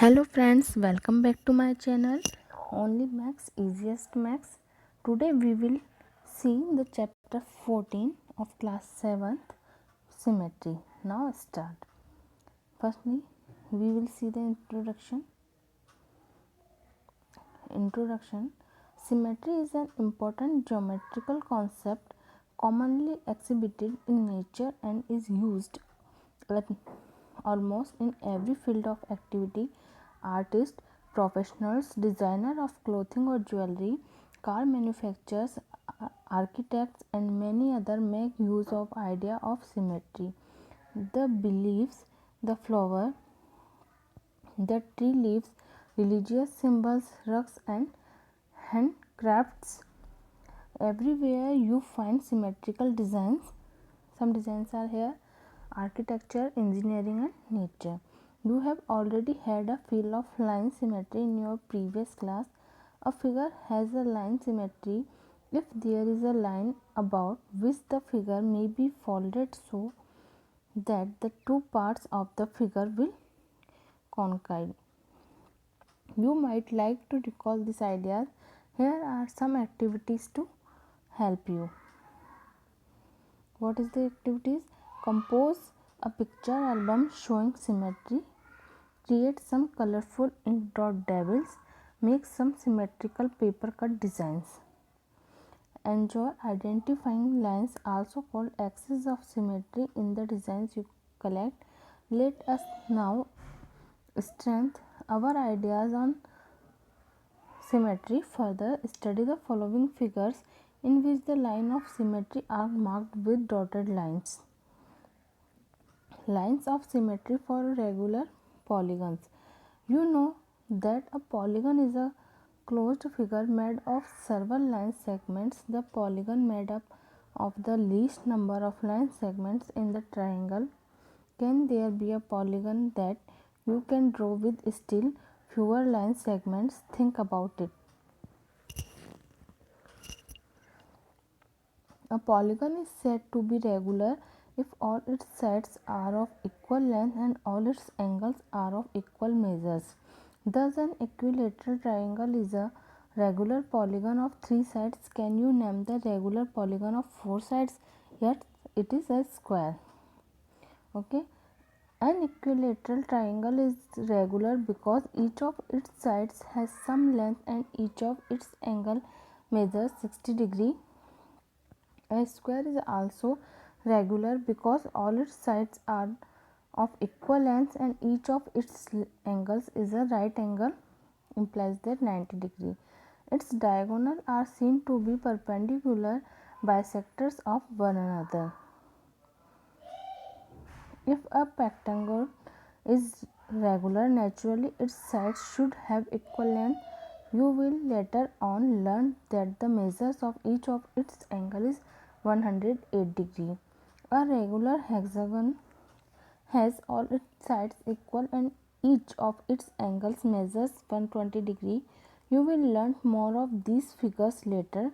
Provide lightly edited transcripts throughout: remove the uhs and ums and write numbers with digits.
Hello friends, welcome back to my channel Only Max Easiest Max. Today we will see the chapter 14 of class 7th Symmetry. Now start. Firstly, we will see the introduction. Symmetry is an important geometrical concept commonly exhibited in nature and is used almost in every field of activity. Artists, professionals, designer of clothing or jewelry, car manufacturers, architects and many other make use of idea of symmetry. The beliefs, the flower, the tree leaves, religious symbols, rugs and handcrafts. Everywhere you find symmetrical designs. Some designs are here: architecture, engineering and nature. You have already had a feel of line symmetry in your previous class. A figure has a line symmetry if there is a line about which the figure may be folded so that the two parts of the figure will coincide. You might like to recall these ideas. Here are some activities to help you. What is the activities? Compose a picture album showing symmetry. Create some colorful ink dot devils. Make some symmetrical paper cut designs. Enjoy identifying lines, also called axes of symmetry, in the designs you collect. Let us now strengthen our ideas on symmetry further. Study the following figures in which the line of symmetry are marked with dotted lines. Lines of symmetry for regular polygons. You know that a polygon is a closed figure made of several line segments. The polygon made up of the least number of line segments in the triangle. Can there be a polygon that you can draw with still fewer line segments? Think about it. A polygon is said to be regular if all its sides are of equal length and all its angles are of equal measures. Thus, an equilateral triangle is a regular polygon of 3 sides. Can you name the regular polygon of 4 sides? Yet it is a square. Okay. An equilateral triangle is regular because each of its sides has some length and each of its angle measures 60 degrees. A square is also regular because all its sides are of equal length and each of its angles is a right angle, implies that 90 degree. Its diagonal are seen to be perpendicular bisectors of one another. If a rectangle is regular, naturally its sides should have equal length. You will later on learn that the measures of each of its angle is 108 degree. A regular hexagon has all its sides equal and each of its angles measures 120 degree. You will learn more of these figures later.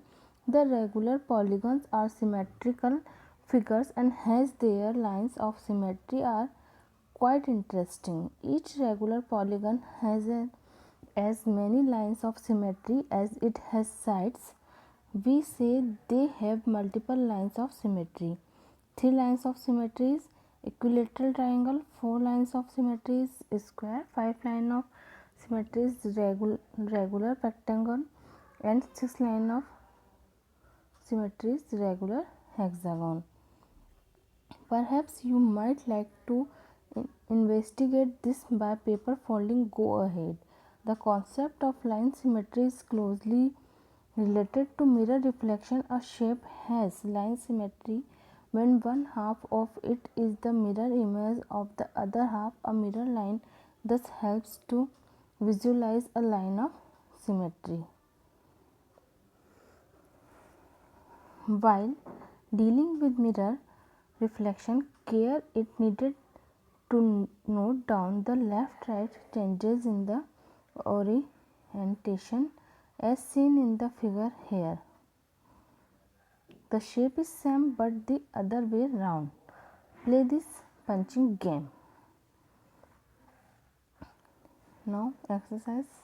The regular polygons are symmetrical figures and hence their lines of symmetry are quite interesting. Each regular polygon has as many lines of symmetry as it has sides. We say they have multiple lines of symmetry. 3 lines of symmetry is equilateral triangle, 4 lines of symmetry is square, 5 lines of symmetry is regular rectangle and 6 lines of symmetry is regular hexagon. Perhaps you might like to investigate this by paper folding. Go ahead. The concept of line symmetry is closely related to mirror reflection. A shape has line symmetry when one half of it is the mirror image of the other half. A mirror line thus helps to visualize a line of symmetry. While dealing with mirror reflection, care is needed to note down the left-right changes in the orientation as seen in the figure here. The shape is same but the other way round. Play this punching game. Now exercise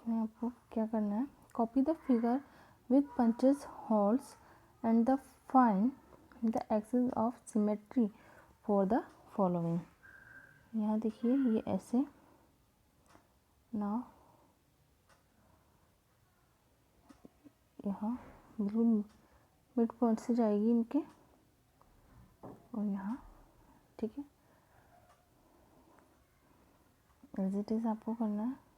में आपको क्या करना है, copy the figure with punches holes and the find the axis of symmetry for the following. यहाँ देखिए ये ऐसे, ना यहाँ बिल्कुल मिड पॉइंट से जाएगी इनके, और यहाँ, ठीक है, एज इट इज आपको करना है।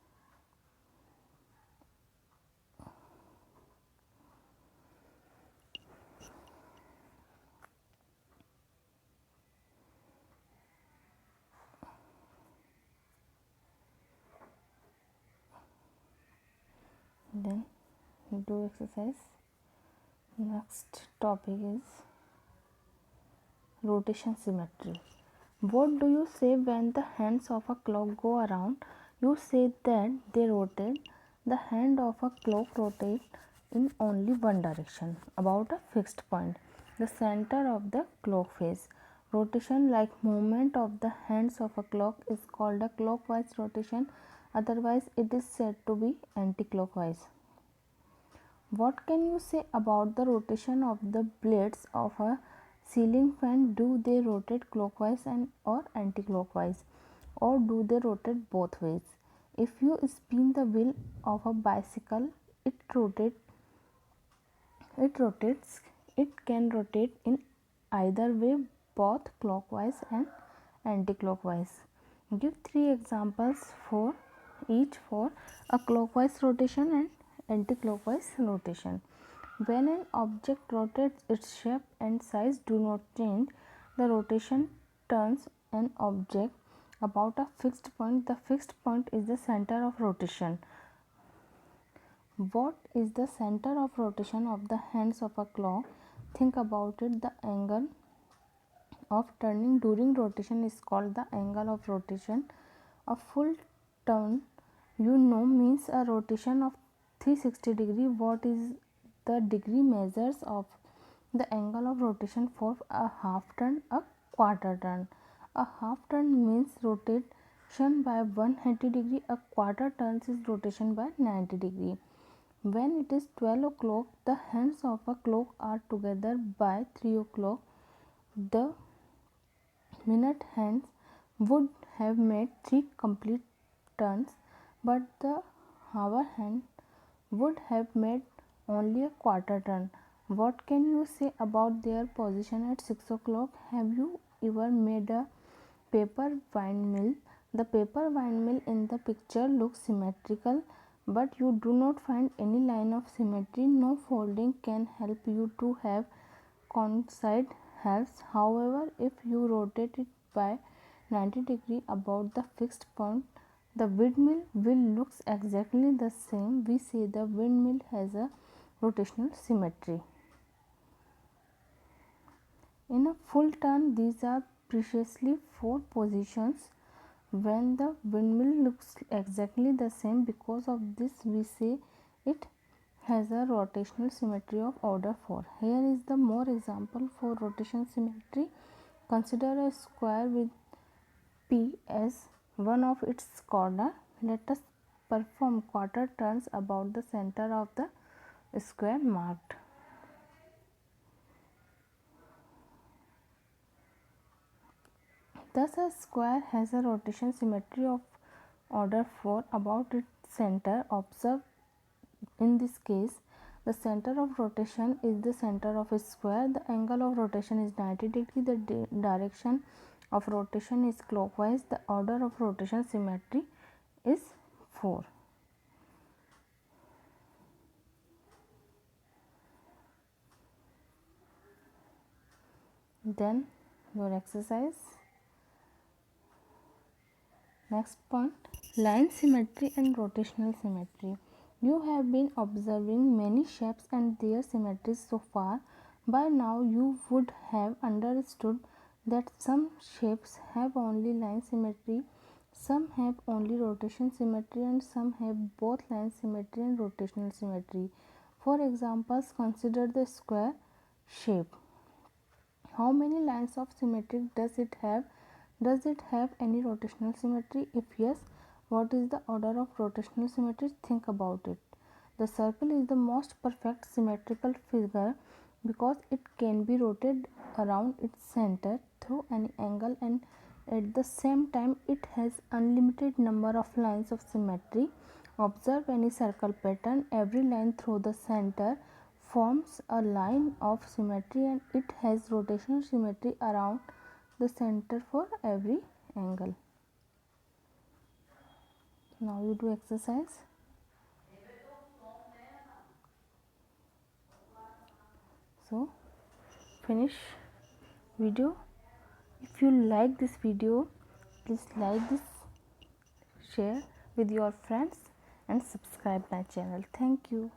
Then do exercise. Next topic is rotation symmetry. What do you say when the hands of a clock go around? You say that they rotate. The hand of a clock rotates in only one direction about a fixed point, the center of the clock face. Rotation like movement of the hands of a clock is called a clockwise rotation, otherwise it is said to be anti-clockwise. What can you say about the rotation of the blades of a ceiling fan? Do they rotate clockwise and or anti-clockwise, or do they rotate both ways? If you spin the wheel of a bicycle, it rotates. It can rotate in either way, both clockwise and anti-clockwise. Give 3 examples for each for a clockwise rotation and anti-clockwise rotation. When an object rotates, its shape and size do not change. The rotation turns an object about a fixed point. The fixed point is the center of rotation. What is the center of rotation of the hands of a clock? Think about it. The angle of turning during rotation is called the angle of rotation. A full turn, means a rotation of 360 degree. What is the degree measures of the angle of rotation for a half turn, a quarter turn? A half turn means rotation by 180 degree. A quarter turn is rotation by 90 degree. When it is 12 o'clock, the hands of a clock are together by 3 o'clock. The minute hands would have made 3 complete turns, but the hour hand would have made only a quarter turn. What can you say about their position at 6 o'clock? Have you ever made a paper windmill? The paper windmill in the picture looks symmetrical, but you do not find any line of symmetry. No folding can help you to have coincide helps. However, if you rotate it by 90 degree about the fixed point, the windmill will looks exactly the same. We say the windmill has a rotational symmetry. In a full turn, these are precisely 4 positions when the windmill looks exactly the same. Because of this, we say it has a rotational symmetry of order 4. Here is the more example for rotation symmetry. Consider a square with P as one of its corner. Let us perform quarter turns about the center of the square marked. Thus, a square has a rotation symmetry of order 4 about its center. Observe in this case, the center of rotation is the center of a square. The angle of rotation is 90 degree. The direction of rotation is clockwise. The order of rotation symmetry is 4. Then your exercise. Next point, line symmetry and rotational symmetry. You have been observing many shapes and their symmetries so far. By now you would have understood that some shapes have only line symmetry, some have only rotation symmetry, and some have both line symmetry and rotational symmetry. For examples, consider the square shape. How many lines of symmetry does it have? Does it have any rotational symmetry? If yes, what is the order of rotational symmetry? Think about it. The circle is the most perfect symmetrical figure because it can be rotated around its center through any angle, and at the same time it has unlimited number of lines of symmetry. Observe any circle pattern. Every line through the center forms a line of symmetry, and it has rotational symmetry around the center for every angle. Now you do exercise. So finish video. If you like this video, please like this, share with your friends and subscribe my channel. Thank you.